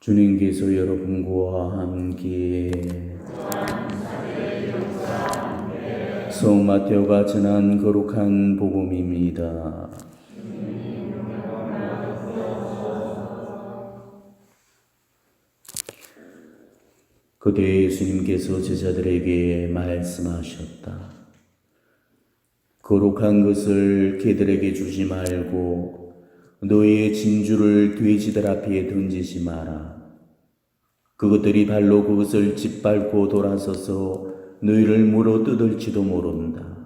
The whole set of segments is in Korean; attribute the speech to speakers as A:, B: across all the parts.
A: 주님께서 여러분과 함께 성 마테오가 전한 거룩한 복음입니다. 그때 예수님께서 제자들에게 말씀하셨다. 거룩한 것을 개들에게 주지 말고 너희의 진주를 돼지들 앞에 던지지 마라. 그것들이 발로 그것을 짓밟고 돌아서서 너희를 물어 뜯을지도 모른다.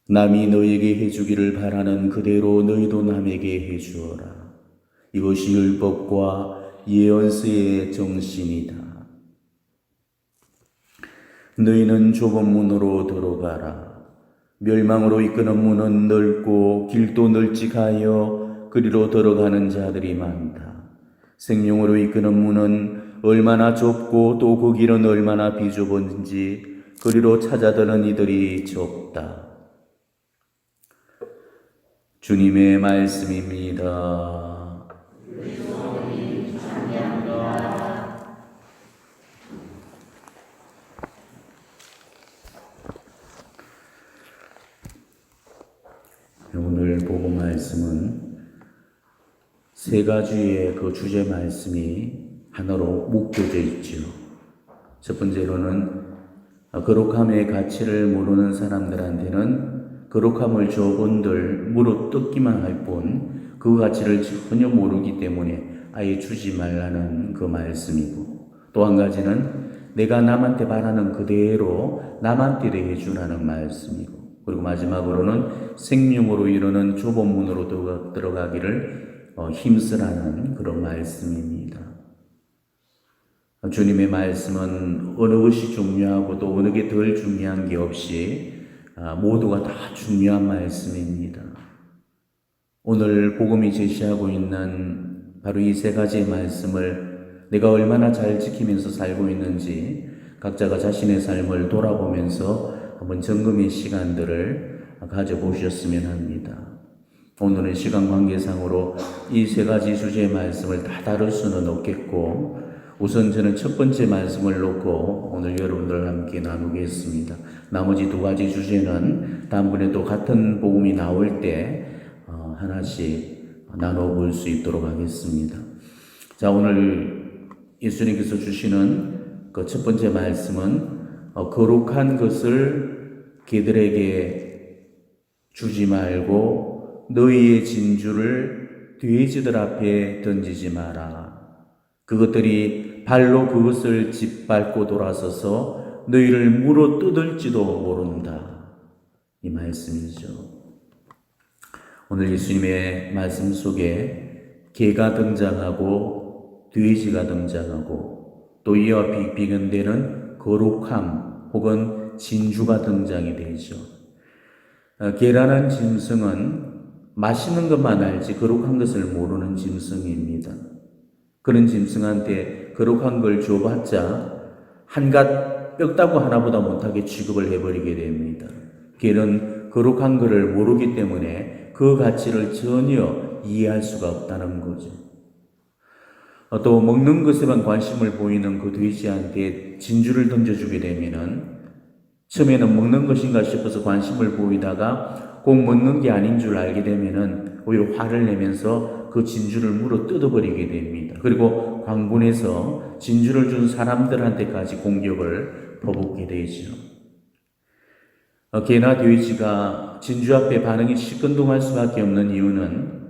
A: 남이 너희에게 해주기를 바라는 그대로 너희도 남에게 해주어라. 이것이 율법과 예언서의 정신이다. 너희는 좁은 문으로 들어가라. 멸망으로 이끄는 문은 넓고 길도 널찍하여 그리로 들어가는 자들이 많다. 생명으로 이끄는 문은 얼마나 좁고 또 그 길은 얼마나 비좁은지 그리로 찾아드는 이들이 적다. 주님의 말씀입니다. 오늘 복음 말씀은 세 가지의 그 주제 말씀이 하나로 묶여져 있죠. 첫 번째로는 거룩함의 가치를 모르는 사람들한테는 거룩함을 저분들 무릎 뜯기만 할 뿐 그 가치를 전혀 모르기 때문에 아예 주지 말라는 그 말씀이고, 또 한 가지는 내가 남한테 바라는 그대로 남한테 대해 주라는 말씀이고, 그리고 마지막으로는 생명으로 이르는 좁은 문으로 들어가기를 힘쓰라는 그런 말씀입니다. 주님의 말씀은 어느 것이 중요하고 또 어느 게 덜 중요한 게 없이 모두가 다 중요한 말씀입니다. 오늘 복음이 제시하고 있는 바로 이 세 가지의 말씀을 내가 얼마나 잘 지키면서 살고 있는지 각자가 자신의 삶을 돌아보면서 한번 점검의 시간들을 가져보셨으면 합니다. 오늘은 시간 관계상으로 이 세 가지 주제의 말씀을 다 다룰 수는 없겠고, 우선 저는 첫 번째 말씀을 놓고 오늘 여러분들과 함께 나누겠습니다. 나머지 두 가지 주제는 다음번에 또 같은 복음이 나올 때 하나씩 나눠볼 수 있도록 하겠습니다. 자, 오늘 예수님께서 주시는 그 첫 번째 말씀은 거룩한 것을 개들에게 주지 말고 너희의 진주를 돼지들 앞에 던지지 마라. 그것들이 발로 그것을 짓밟고 돌아서서 너희를 물어 뜯을지도 모른다. 이 말씀이죠. 오늘 예수님의 말씀 속에 개가 등장하고 돼지가 등장하고 또 이와 비견되는 거룩함 혹은 진주가 등장이 되죠. 개라는 짐승은 맛있는 것만 알지 거룩한 것을 모르는 짐승입니다. 그런 짐승한테 거룩한 걸 줘봤자 한갓 뼈다구 하나보다 못하게 취급을 해버리게 됩니다. 개는 거룩한 것을 모르기 때문에 그 가치를 전혀 이해할 수가 없다는 거죠. 또 먹는 것에만 관심을 보이는 그 돼지한테 진주를 던져주게 되면은 처음에는 먹는 것인가 싶어서 관심을 보이다가 꼭 먹는 게 아닌 줄 알게 되면은 오히려 화를 내면서 그 진주를 물어 뜯어버리게 됩니다. 그리고 광분해서 진주를 준 사람들한테까지 공격을 퍼붓게 되죠. 개나 돼지가 진주 앞에 반응이 시큰둥할 수밖에 없는 이유는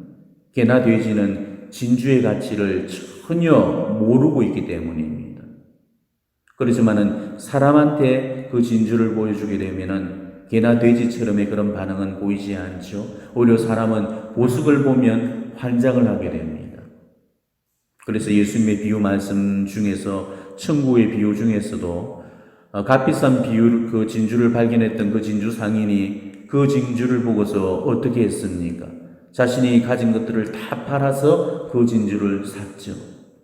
A: 개나 돼지는 진주의 가치를 전혀 모르고 있기 때문입니다. 그렇지만은 사람한테 그 진주를 보여주게 되면은 개나 돼지처럼의 그런 반응은 보이지 않죠. 오히려 사람은 보석을 보면 환장을 하게 됩니다. 그래서 예수님의 비유 말씀 중에서 천국의 비유 중에서도 값비싼 그 진주를 발견했던 그 진주 상인이 그 진주를 보고서 어떻게 했습니까? 자신이 가진 것들을 다 팔아서 그 진주를 샀죠.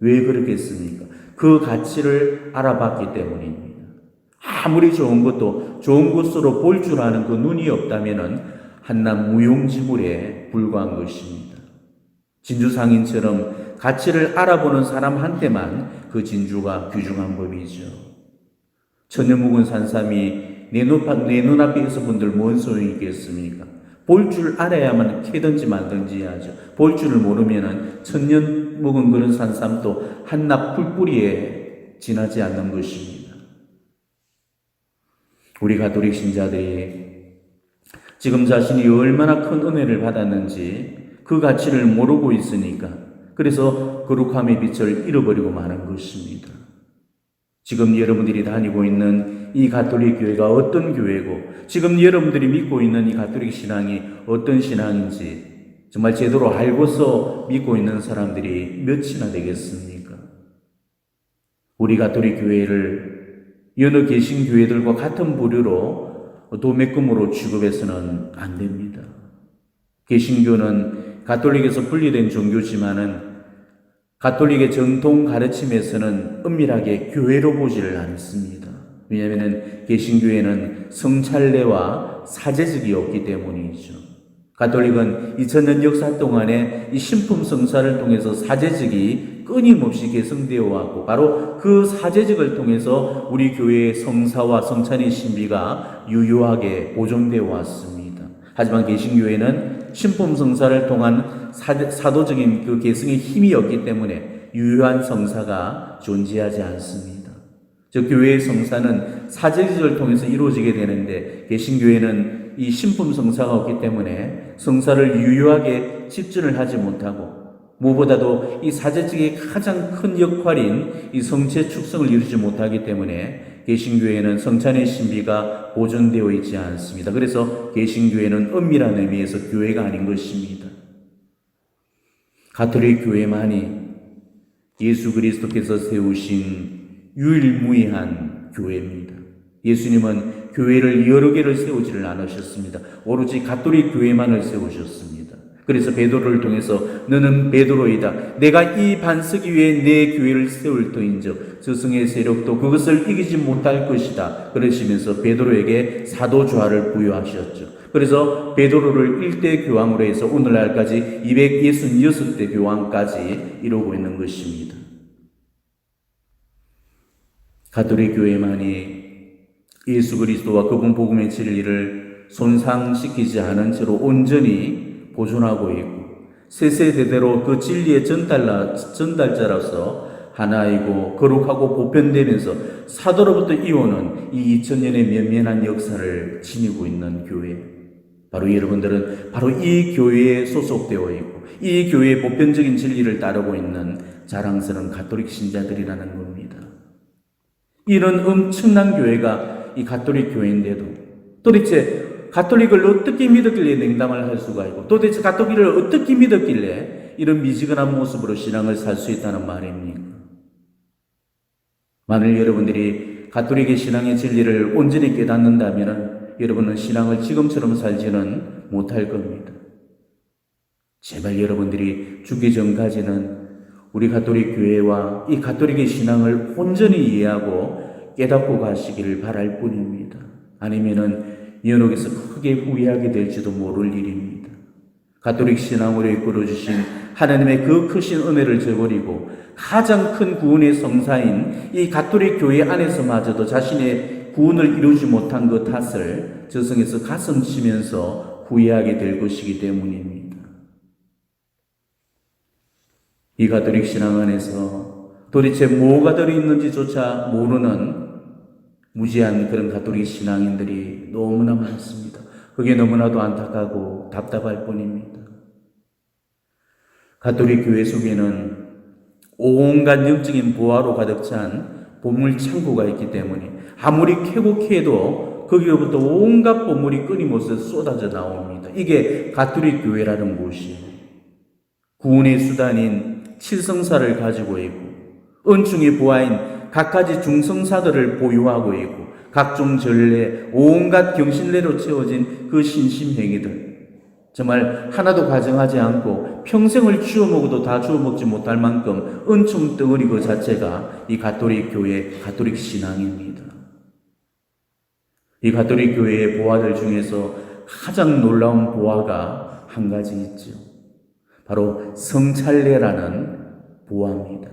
A: 왜 그렇게 했습니까? 그 가치를 알아봤기 때문입니다. 아무리 좋은 것도 좋은 것으로 볼 줄 아는 그 눈이 없다면은 한낱 무용지물에 불과한 것입니다. 진주상인처럼 가치를 알아보는 사람한테만 그 진주가 귀중한 법이죠. 전혀 묵은 산삼이 내 눈앞에 있어 본들 뭔 소용이 있겠습니까? 볼 줄 알아야만 캐든지 말든지 하죠. 볼 줄을 모르면은 천년 묵은 그런 산삼도 한낱 풀뿌리에 지나지 않는 것입니다. 우리 가톨릭 신자들이 지금 자신이 얼마나 큰 은혜를 받았는지 그 가치를 모르고 있으니까 그래서 거룩함의 빛을 잃어버리고 마는 것입니다. 지금 여러분들이 다니고 있는 이 가톨릭 교회가 어떤 교회고 지금 여러분들이 믿고 있는 이 가톨릭 신앙이 어떤 신앙인지 정말 제대로 알고서 믿고 있는 사람들이 몇이나 되겠습니까? 우리 가톨릭 교회를 여느 개신교회들과 같은 부류로 도매금으로 취급해서는 안 됩니다. 개신교는 가톨릭에서 분리된 종교지만은 가톨릭의 정통 가르침에서는 엄밀하게 교회로 보지를 않습니다. 왜냐하면 개신교회는 성찬례와 사제직이 없기 때문이죠. 가톨릭은 2000년 역사 동안에 이 신품 성사를 통해서 사제직이 끊임없이 개성되어 왔고 바로 그 사제직을 통해서 우리 교회의 성사와 성찬의 신비가 유효하게 보존되어 왔습니다. 하지만 개신교회는 신품 성사를 통한 사도적인 그 개성의 힘이 없기 때문에 유효한 성사가 존재하지 않습니다. 즉 교회의 성사는 사제직을 통해서 이루어지게 되는데 개신교회는 이 신품 성사가 없기 때문에 성사를 유효하게 집준을 하지 못하고 무엇보다도 이 사제직의 가장 큰 역할인 이 성체 축성을 이루지 못하기 때문에 개신교회는 성찬의 신비가 보존되어 있지 않습니다. 그래서 개신교회는 엄밀한 의미에서 교회가 아닌 것입니다. 가톨릭 교회만이 예수 그리스도께서 세우신 유일무이한 교회입니다. 예수님은 교회를 여러 개를 세우지를 않으셨습니다. 오로지 가톨릭 교회만을 세우셨습니다. 그래서 베드로를 통해서 너는 베드로이다. 내가 이 반석 위에 내 교회를 세울 터인즉 저승의 세력도 그것을 이기지 못할 것이다. 그러시면서 베드로에게 사도좌를 부여하셨죠. 그래서 베드로를 1대 교황으로 해서 오늘날까지 266대 교황까지 이루고 있는 것입니다. 가톨릭 교회만이 예수 그리스도와 그분 복음의 진리를 손상시키지 않은 채로 온전히 보존하고 있고 세세대대로 그 진리의 전달자로서 하나이고 거룩하고 보편되면서 사도로부터 이어오는 이 2000년의 면면한 역사를 지니고 있는 교회, 바로 여러분들은 바로 이 교회에 소속되어 있고 이 교회의 보편적인 진리를 따르고 있는 자랑스러운 가톨릭 신자들이라는 겁니다. 이런 엄청난 교회가 이 가톨릭 교회인데도 도대체 가톨릭을 어떻게 믿었길래 냉담을 할 수가 있고 도대체 가톨릭을 어떻게 믿었길래 이런 미지근한 모습으로 신앙을 살 수 있다는 말입니까? 만일 여러분들이 가톨릭의 신앙의 진리를 온전히 깨닫는다면 여러분은 신앙을 지금처럼 살지는 못할 겁니다. 제발 여러분들이 죽기 전까지는 우리 가톨릭 교회와 이 가톨릭의 신앙을 온전히 이해하고 깨닫고 가시기를 바랄 뿐입니다. 아니면은 연옥에서 크게 후회하게 될지도 모를 일입니다. 가톨릭 신앙으로 이끌어주신 하나님의 그 크신 은혜를 저버리고 가장 큰 구원의 성사인 이 가톨릭 교회 안에서마저도 자신의 구원을 이루지 못한 그 탓을 저승에서 가슴 치면서 후회하게 될 것이기 때문입니다. 이 가톨릭 신앙 안에서 도대체 뭐가 들어있는지조차 모르는 무지한 그런 가톨릭 신앙인들이 너무나 많습니다. 그게 너무나도 안타깝고 답답할 뿐입니다. 가톨릭 교회 속에는 온갖 영적인 보화로 가득 찬 보물 창고가 있기 때문에 아무리 캐고 캐도 거기로부터 온갖 보물이 끊임없이 쏟아져 나옵니다. 이게 가톨릭 교회라는 곳이에요. 구원의 수단인 칠성사를 가지고 있고 은총의 보화인 각가지 중성사들을 보유하고 있고 각종 전례, 온갖 경신례로 채워진 그 신심행위들 정말 하나도 가정하지 않고 평생을 주워 먹어도 다 주워 먹지 못할 만큼 은총 덩어리 그 자체가 이 가톨릭 교회, 가톨릭 신앙입니다. 이 가톨릭 교회의 보화들 중에서 가장 놀라운 보화가 한 가지 있죠. 바로 성찬례라는 부어합니다.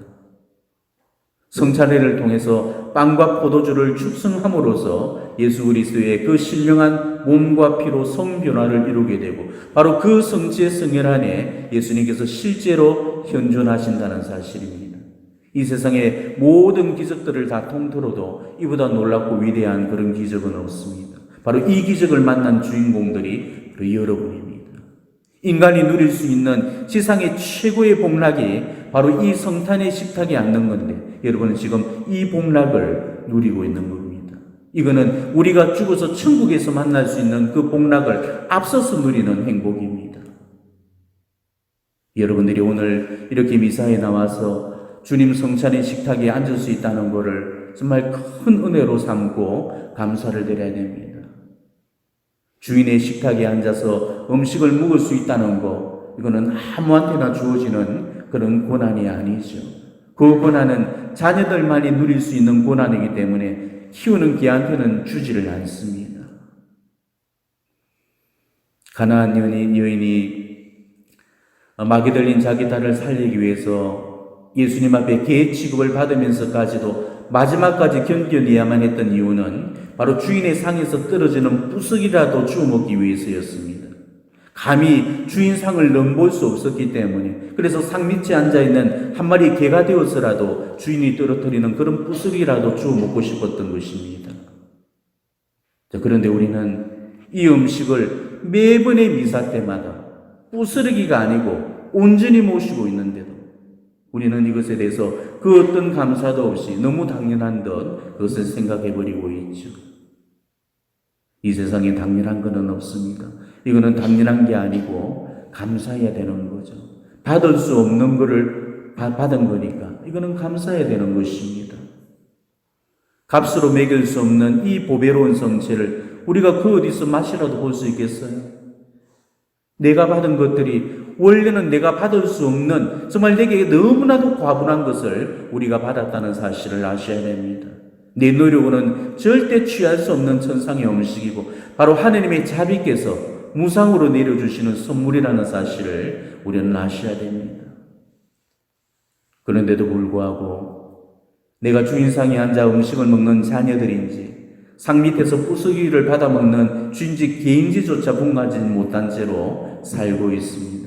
A: 성찬회를 통해서 빵과 포도주를 축성함으로써 예수 그리스도의 그 신령한 몸과 피로 성변화를 이루게 되고 바로 그 성지의 성혈 안에 예수님께서 실제로 현존하신다는 사실입니다. 이 세상의 모든 기적들을 다 통틀어도 이보다 놀랍고 위대한 그런 기적은 없습니다. 바로 이 기적을 만난 주인공들이 바로 여러분입니다. 인간이 누릴 수 있는 세상의 최고의 복락이 바로 이 성탄의 식탁에 앉는 건데 여러분은 지금 이 복락을 누리고 있는 겁니다. 이거는 우리가 죽어서 천국에서 만날 수 있는 그 복락을 앞서서 누리는 행복입니다. 여러분들이 오늘 이렇게 미사에 나와서 주님 성찬의 식탁에 앉을 수 있다는 것을 정말 큰 은혜로 삼고 감사를 드려야 됩니다. 주인의 식탁에 앉아서 음식을 먹을 수 있다는 것, 이거는 아무한테나 주어지는 그런 권한이 아니죠. 그 권한은 자녀들만이 누릴 수 있는 권한이기 때문에 키우는 개한테는 주지를 않습니다. 가나안 여인이 마귀 들린 자기 딸을 살리기 위해서 예수님 앞에 개 취급을 받으면서까지도 마지막까지 견뎌내야만 했던 이유는 바로 주인의 상에서 떨어지는 부스기라도 주워 먹기 위해서였습니다. 감히 주인 상을 넘볼 수 없었기 때문에, 그래서 상 밑에 앉아있는 한 마리 개가 되어서라도 주인이 떨어뜨리는 그런 부스기라도 주워 먹고 싶었던 것입니다. 그런데 우리는 이 음식을 매번의 미사 때마다 부스러기가 아니고 온전히 모시고 있는데도 우리는 이것에 대해서 그 어떤 감사도 없이 너무 당연한 듯 그것을 생각해버리고 있죠. 이 세상에 당연한 것은 없습니다. 이거는 당연한 게 아니고 감사해야 되는 거죠. 받을 수 없는 것을 받은 거니까 이거는 감사해야 되는 것입니다. 값으로 매길 수 없는 이 보배로운 성체를 우리가 그 어디서 맛이라도 볼 수 있겠어요? 내가 받은 것들이 원래는 내가 받을 수 없는 정말 내게 너무나도 과분한 것을 우리가 받았다는 사실을 아셔야 됩니다. 내 노력으로는 절대 취할 수 없는 천상의 음식이고 바로 하나님의 자비께서 무상으로 내려주시는 선물이라는 사실을 우리는 아셔야 됩니다. 그런데도 불구하고 내가 주인상에 앉아 음식을 먹는 자녀들인지 상 밑에서 부수기를 받아먹는 주인집 개인지조차 분간하지 못한 채로 살고 있습니다.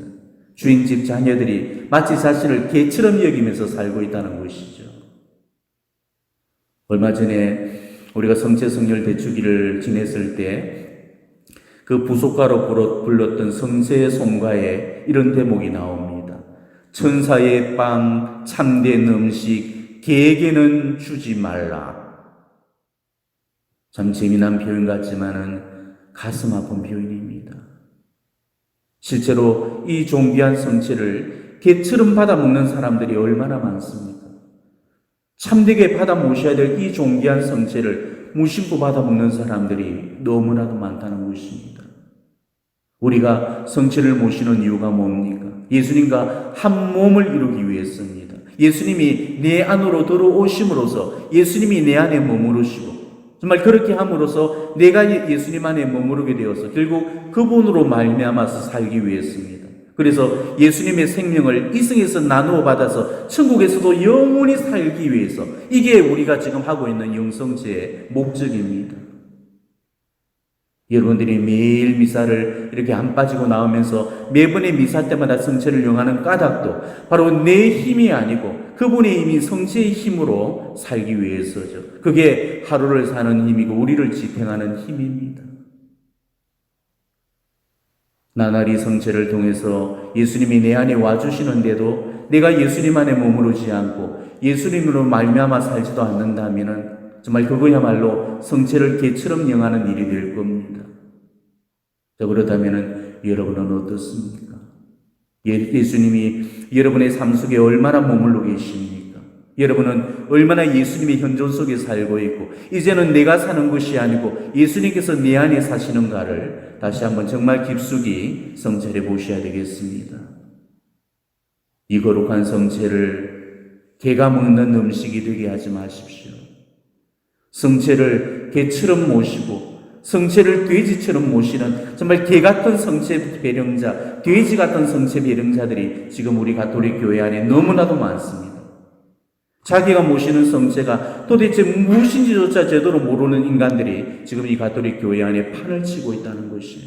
A: 주인집 자녀들이 마치 자신을 개처럼 여기면서 살고 있다는 것이죠. 얼마 전에 우리가 성체성렬 대축일을 지냈을 때 그 부속가로 불렀던 성세의 송가에 이런 대목이 나옵니다. 천사의 빵, 참된 음식, 개에게는 주지 말라. 참 재미난 표현 같지만은 가슴 아픈 표현입니다. 실제로 이 존귀한 성체를 개처럼 받아먹는 사람들이 얼마나 많습니까? 참되게 받아 모셔야 될 이 존귀한 성체를 무심코 받아먹는 사람들이 너무나도 많다는 것입니다. 우리가 성체를 모시는 이유가 뭡니까? 예수님과 한 몸을 이루기 위해서입니다. 예수님이 내 안으로 들어오심으로써 예수님이 내 안에 머무르시고 정말 그렇게 함으로써 내가 예수님 안에 머무르게 되어서 결국 그분으로 말미암아서 살기 위해서입니다. 그래서 예수님의 생명을 이승에서 나누어 받아서 천국에서도 영원히 살기 위해서 이게 우리가 지금 하고 있는 영성제의 목적입니다. 여러분들이 매일 미사를 이렇게 안 빠지고 나오면서 매번의 미사 때마다 성체를 용하는 까닭도 바로 내 힘이 아니고 그분의 이미 성체의 힘으로 살기 위해서죠. 그게 하루를 사는 힘이고 우리를 지탱하는 힘입니다. 나날이 성체를 통해서 예수님이 내 안에 와주시는데도 내가 예수님 안에 머무르지 않고 예수님으로 말미암아 살지도 않는다면 정말 그거야말로 성체를 개처럼 영하는 일이 될 겁니다. 자, 그렇다면 여러분은 어떻습니까? 예수님이 여러분의 삶 속에 얼마나 머물러 계십니까? 여러분은 얼마나 예수님의 현존 속에 살고 있고 이제는 내가 사는 것이 아니고 예수님께서 내 안에 사시는가를 다시 한번 정말 깊숙이 성찰해 보셔야 되겠습니다. 이 거룩한 성체를 개가 먹는 음식이 되게 하지 마십시오. 성체를 개처럼 모시고 성체를 돼지처럼 모시는 정말 개 같은 성체 배령자, 돼지 같은 성체 배령자들이 지금 우리 가톨릭 교회 안에 너무나도 많습니다. 자기가 모시는 성체가 도대체 무엇인지조차 제대로 모르는 인간들이 지금 이 가톨릭 교회 안에 판을 치고 있다는 것이에요.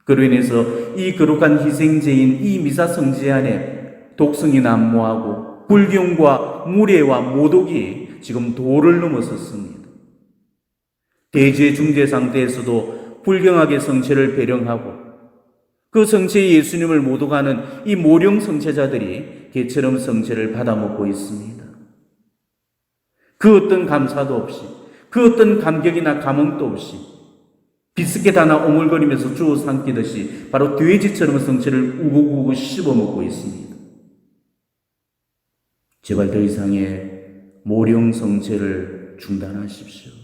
A: 그로 인해서 이 거룩한 희생제인 이 미사 성제 안에 독성이 난무하고 불경과 무례와 모독이 지금 도를 넘어섰습니다. 대죄 중재 상태에서도 불경하게 성체를 배령하고 그 성체의 예수님을 모독하는 이 모령 성체자들이 개처럼 성체를 받아먹고 있습니다. 그 어떤 감사도 없이, 그 어떤 감격이나 감흥도 없이 비스켓 하나 오물거리면서 주워 삼키듯이 바로 돼지처럼 성체를 우고우고 씹어먹고 있습니다. 제발 더 이상의 모령 성체를 중단하십시오.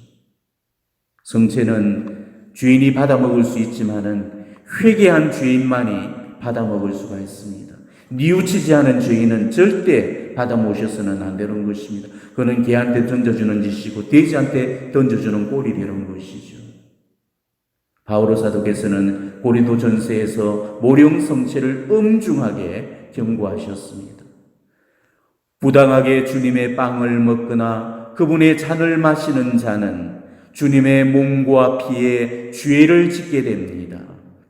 A: 성체는 주인이 받아먹을 수 있지만은 회개한 주인만이 받아먹을 수가 있습니다. 뉘우치지 않은 주인은 절대 받아모셔서는 안 되는 것입니다. 그는 개한테 던져주는 짓이고 돼지한테 던져주는 꼴이 되는 것이죠. 바오로 사도께서는 고린도 전서에서 모령 성체를 엄중하게 경고하셨습니다. 부당하게 주님의 빵을 먹거나 그분의 잔을 마시는 자는 주님의 몸과 피에 죄를 짓게 됩니다.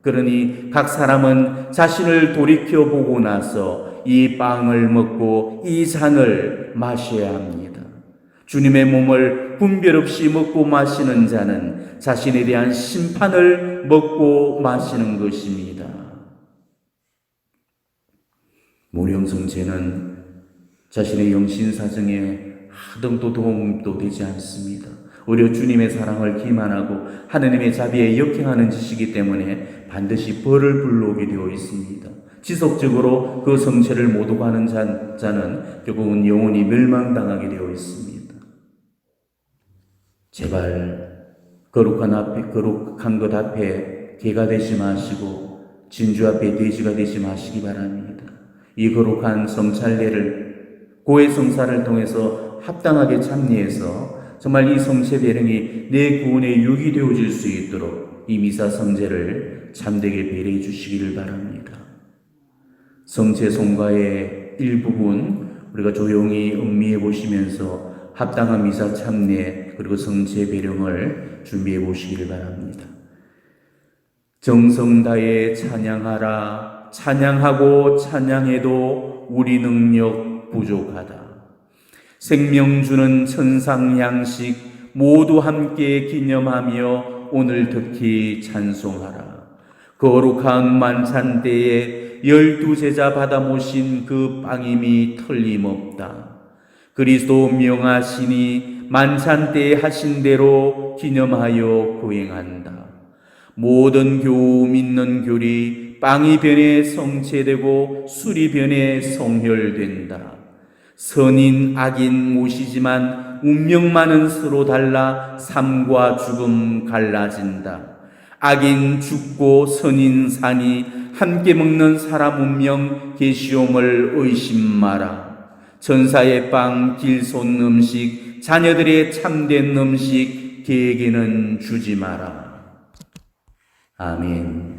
A: 그러니 각 사람은 자신을 돌이켜보고 나서 이 빵을 먹고 이 잔을 마셔야 합니다. 주님의 몸을 분별 없이 먹고 마시는 자는 자신에 대한 심판을 먹고 마시는 것입니다. 모령성체는 자신의 영신사정에 하등도 도움도 되지 않습니다. 오히려 주님의 사랑을 기만하고 하느님의 자비에 역행하는 짓이기 때문에 반드시 벌을 불러오게 되어 있습니다. 지속적으로 그 성체를 모독하는 자는 결국은 영원히 멸망당하게 되어 있습니다. 제발 거룩한 것 앞에 개가 되지 마시고 진주 앞에 돼지가 되지 마시기 바랍니다. 이 거룩한 성찰례를 고해 성사를 통해서 합당하게 참여해서 정말 이 성체 배령이 내 구원의 육이 되어질 수 있도록 이 미사 성제를 참되게 배려해 주시기를 바랍니다. 성체 송가의 일부분 우리가 조용히 음미해 보시면서 합당한 미사 참례 그리고 성체 배령을 준비해 보시기를 바랍니다. 정성 다해 찬양하라. 찬양하고 찬양해도 우리 능력 부족하다. 생명 주는 천상 양식 모두 함께 기념하며 오늘 특히 찬송하라. 거룩한 만찬 때에 12제자 받아 모신 그 빵임이 틀림없다. 그리스도 명하시니 만찬 때에 하신 대로 기념하여 거행한다. 모든 교우 믿는 교리 빵이 변해 성체되고 술이 변해 성혈된다. 선인 악인 모시지만 운명만은 서로 달라 삶과 죽음 갈라진다. 악인 죽고 선인 사니 함께 먹는 사람 운명 계시옴을 의심 마라. 천사의 빵 길손 음식 자녀들의 참된 음식 개에게는 주지 마라. 아멘.